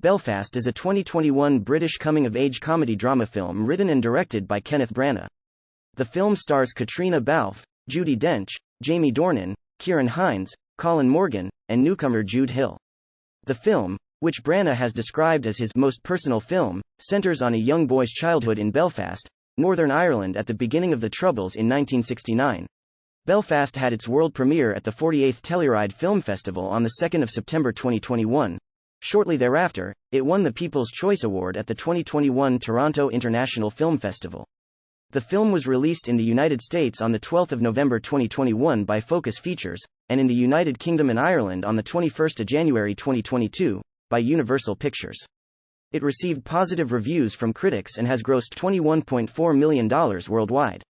Belfast is a 2021 British coming-of-age comedy-drama film written and directed by Kenneth Branagh. The film stars Katrina Balfe, Judi Dench, Jamie Dornan, Ciarán Hinds, Colin Morgan, and newcomer Jude Hill. The film, which Branagh has described as his most personal film, centers on a young boy's childhood in Belfast, Northern Ireland at the beginning of the Troubles in 1969. Belfast had its world premiere at the 48th Telluride Film Festival on 2 September 2021. Shortly thereafter, it won the People's Choice Award at the 2021 Toronto International Film Festival. The film was released in the United States on 12 November 2021 by Focus Features, and in the United Kingdom and Ireland on 21 January 2022, by Universal Pictures. It received positive reviews from critics and has grossed $21.4 million worldwide.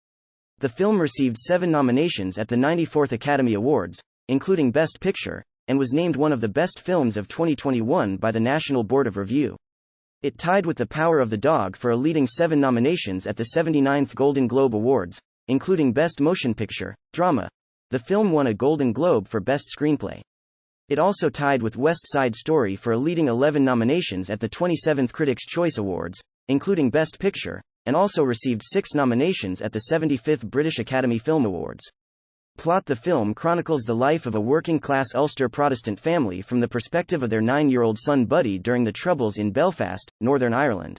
The film received 7 nominations at the 94th Academy Awards, including Best Picture, and was named one of the best films of 2021 by the National Board of Review. It tied with The Power of the Dog for a leading 7 nominations at the 79th Golden Globe Awards, including Best Motion Picture, Drama. The film won a Golden Globe for Best Screenplay. It also tied with West Side Story for a leading 11 nominations at the 27th Critics' Choice Awards, including Best Picture, and also received 6 nominations at the 75th British Academy Film Awards. Plot: the film chronicles the life of a working-class Ulster Protestant family from the perspective of their 9-year-old son Buddy during the Troubles in Belfast, Northern Ireland.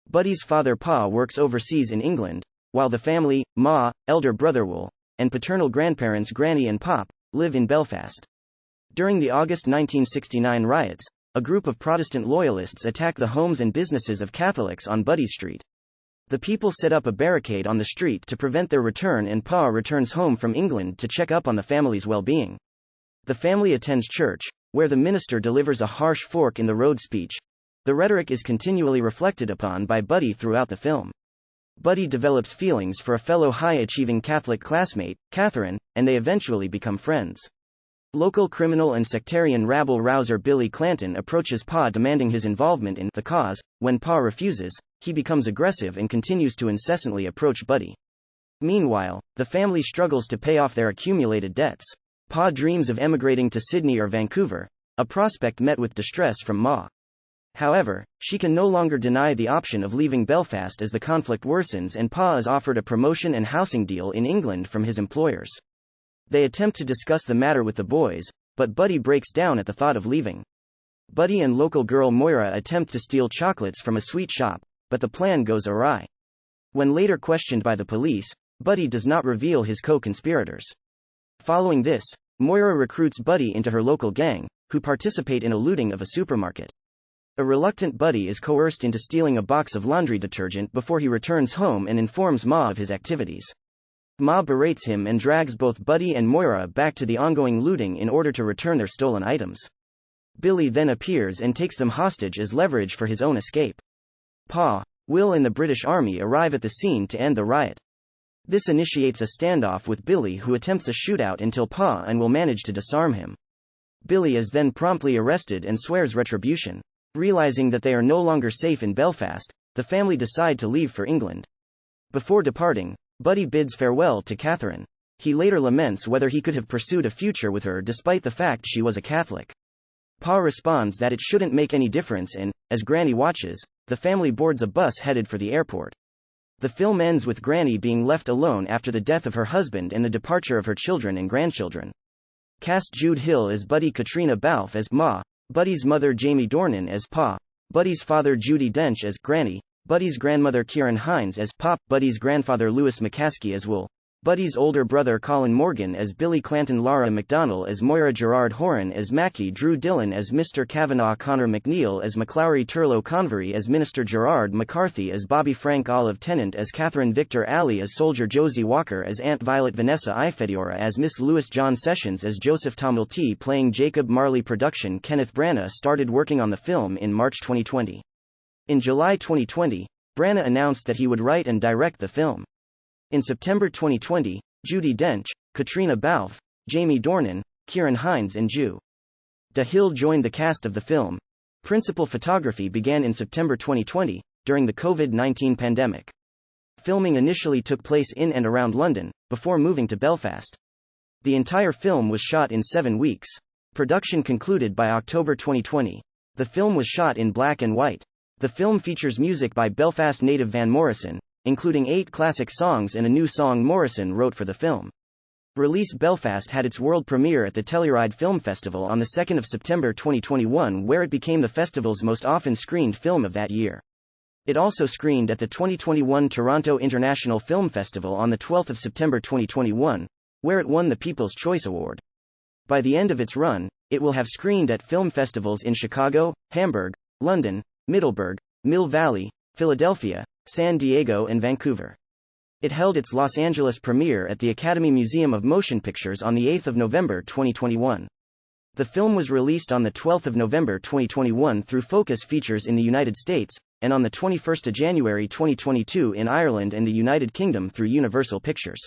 Buddy's father Pa works overseas in England, while the family, Ma, elder brother Will, and paternal grandparents Granny and Pop, live in Belfast. During the August 1969 riots, a group of Protestant loyalists attack the homes and businesses of Catholics on Buddy Street. The people set up a barricade on the street to prevent their return, and Pa returns home from England to check up on the family's well-being. The family attends church, where the minister delivers a harsh fork-in-the-road speech. The rhetoric is continually reflected upon by Buddy throughout the film. Buddy develops feelings for a fellow high-achieving Catholic classmate, Catherine, and they eventually become friends. Local criminal and sectarian rabble-rouser Billy Clanton approaches Pa demanding his involvement in the cause. When Pa refuses, he becomes aggressive and continues to incessantly approach Buddy. Meanwhile, the family struggles to pay off their accumulated debts. Pa dreams of emigrating to Sydney or Vancouver, a prospect met with distress from Ma. However, she can no longer deny the option of leaving Belfast as the conflict worsens, and Pa is offered a promotion and housing deal in England from his employers. They attempt to discuss the matter with the boys, but Buddy breaks down at the thought of leaving. Buddy and local girl Moira attempt to steal chocolates from a sweet shop, but the plan goes awry. When later questioned by the police, Buddy does not reveal his co-conspirators. Following this, Moira recruits Buddy into her local gang, who participate in a looting of a supermarket. A reluctant Buddy is coerced into stealing a box of laundry detergent before he returns home and informs Ma of his activities. Ma berates him and drags both Buddy and Moira back to the ongoing looting in order to return their stolen items. Billy then appears and takes them hostage as leverage for his own escape. Pa, Will and the British Army arrive at the scene to end the riot. This initiates a standoff with Billy, who attempts a shootout until Pa and Will manage to disarm him. Billy is then promptly arrested and swears retribution. Realizing that they are no longer safe in Belfast, the family decide to leave for England. Before departing, Buddy bids farewell to Catherine. He later laments whether he could have pursued a future with her despite the fact she was a Catholic. Pa responds that it shouldn't make any difference, and, as Granny watches, the family boards a bus headed for the airport. The film ends with Granny being left alone after the death of her husband and the departure of her children and grandchildren. Cast: Jude Hill as Buddy, Katrina Balfe as Ma, Buddy's mother Jamie Dornan as Pa, Buddy's father Judi Dench as Granny, Buddy's grandmother Ciarán Hinds as Pop, Buddy's grandfather Lewis McCaskey as Will, Buddy's older brother Colin Morgan as Billy Clanton, Laura McDonnell as Moira, Gerard Horan as Mackie, Drew Dillon as Mr. Kavanagh, Connor McNeil as McLowry, Turlough Convery as Minister, Gerard McCarthy as Bobby, Frank Olive Tennant as Catherine, Victor Alley as Soldier, Josie Walker as Aunt Violet, Vanessa Ifediora as Miss Lewis, John Sessions as Joseph, Tomilty playing Jacob Marley. Production: Kenneth Branagh started working on the film in March 2020. In July 2020, Branagh announced that he would write and direct the film. In September 2020, Judi Dench, Katrina Balfe, Jamie Dornan, Ciarán Hinds and Jude Hill joined the cast of the film. Principal photography began in September 2020, during the COVID-19 pandemic. Filming initially took place in and around London, before moving to Belfast. The entire film was shot in 7 weeks. Production concluded by October 2020. The film was shot in black and white. The film features music by Belfast native Van Morrison, including 8 classic songs and a new song Morrison wrote for the film. Release Belfast had its world premiere at the Telluride Film Festival on the 2nd of September 2021, where it became the festival's most often screened film of that year. It also screened at the 2021 Toronto International Film Festival on the 12th of September 2021, where it won the People's Choice Award. By the end of its run, it will have screened at film festivals in Chicago, Hamburg, London, Middleburg, Mill Valley, Philadelphia, San Diego and Vancouver. It held its Los Angeles premiere at the Academy Museum of Motion Pictures on the 8th of November 2021. The film was released on the 12th of November 2021 through Focus Features in the United States, and on the 21st of January 2022 in Ireland and the United Kingdom through Universal Pictures.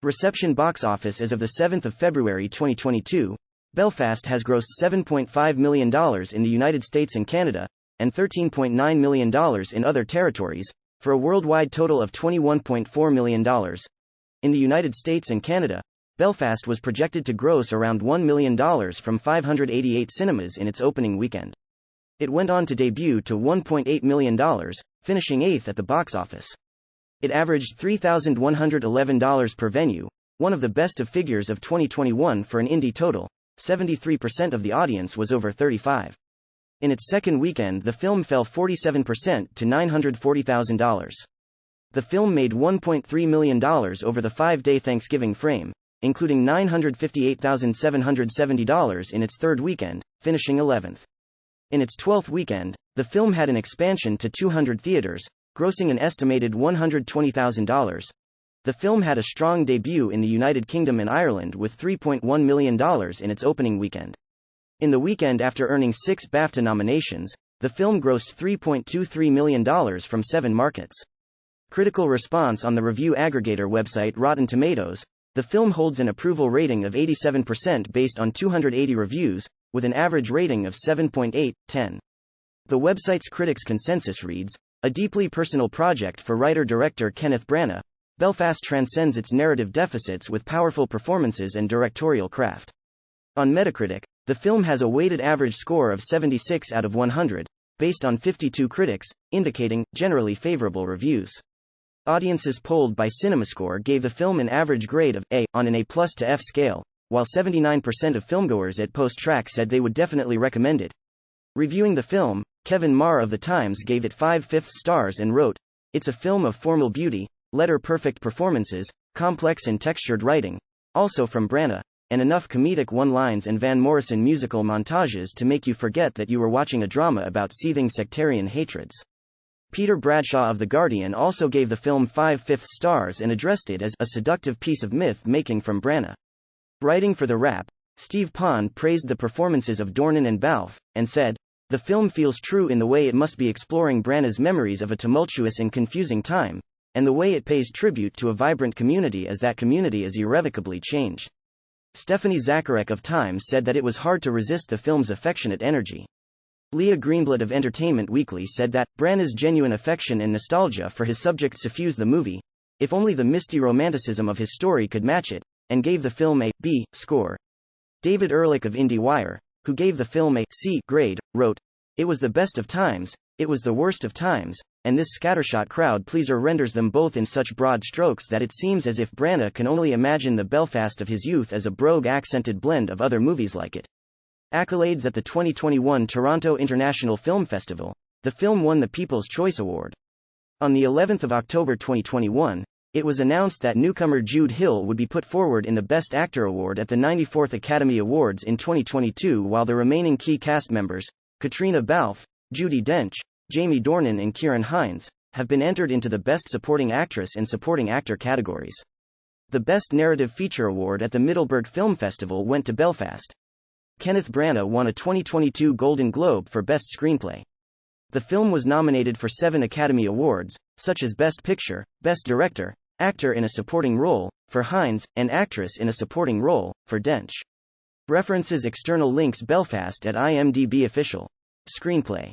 Reception box office. As of the 7th of February 2022, Belfast has grossed $7.5 million in the United States and Canada, and $13.9 million in other territories, for a worldwide total of $21.4 million. In the United States and Canada, Belfast was projected to gross around $1 million from 588 cinemas in its opening weekend. It went on to debut to $1.8 million, finishing 8th at the box office. It averaged $3,111 per venue, one of the best of figures of 2021 for an indie total. 73% of the audience was over 35. In its second weekend, the film fell 47% to $940,000. The film made $1.3 million over the 5-day Thanksgiving frame, including $958,770 in its third weekend, finishing 11th. In its 12th weekend, the film had an expansion to 200 theaters, grossing an estimated $120,000. The film had a strong debut in the United Kingdom and Ireland with $3.1 million in its opening weekend. In the weekend after earning 6 BAFTA nominations, the film grossed $3.23 million from 7 markets. Critical response. On the review aggregator website Rotten Tomatoes, the film holds an approval rating of 87% based on 280 reviews, with an average rating of 7.8/10. The website's critics' consensus reads, "A deeply personal project for writer-director Kenneth Branagh, Belfast transcends its narrative deficits with powerful performances and directorial craft." On Metacritic, the film has a weighted average score of 76 out of 100, based on 52 critics, indicating generally favorable reviews. Audiences polled by CinemaScore gave the film an average grade of A on an A+ to F scale, while 79% of filmgoers at Post-Track said they would definitely recommend it. Reviewing the film, Kevin Marr of The Times gave it 5/5 stars and wrote, "It's a film of formal beauty, letter-perfect performances, complex and textured writing, also from Branagh, and enough comedic one-lines and Van Morrison musical montages to make you forget that you were watching a drama about seething sectarian hatreds." Peter Bradshaw of The Guardian also gave the film 5/5 stars and addressed it as a seductive piece of myth-making from Branagh. Writing for The Wrap, Steve Pond praised the performances of Dornan and Balfe, and said, "The film feels true in the way it must be exploring Branagh's memories of a tumultuous and confusing time, and the way it pays tribute to a vibrant community as that community is irrevocably changed." Stephanie Zacharek of Times said that it was hard to resist the film's affectionate energy. Leah Greenblatt of Entertainment Weekly said that, "Branagh's genuine affection and nostalgia for his subject suffuse the movie, if only the misty romanticism of his story could match it," and gave the film a B score. David Ehrlich of IndieWire, who gave the film a C grade, wrote, "It was the best of times, it was the worst of times, and this scattershot crowd pleaser renders them both in such broad strokes that it seems as if Branagh can only imagine the Belfast of his youth as a brogue-accented blend of other movies like it." Accolades. At the 2021 Toronto International Film Festival, the film won the People's Choice Award. On the 11th of October 2021, it was announced that newcomer Jude Hill would be put forward in the Best Actor Award at the 94th Academy Awards in 2022, while the remaining key cast members, Katrina Balfe, Judi Dench, Jamie Dornan and Ciarán Hinds, have been entered into the Best Supporting Actress and Supporting Actor categories. The Best Narrative Feature Award at the Middleburg Film Festival went to Belfast. Kenneth Branagh won a 2022 Golden Globe for Best Screenplay. The film was nominated for 7 Academy Awards, such as Best Picture, Best Director, Actor in a Supporting Role, for Hinds, and Actress in a Supporting Role, for Dench. References. External links. Belfast at IMDb. Official Screenplay.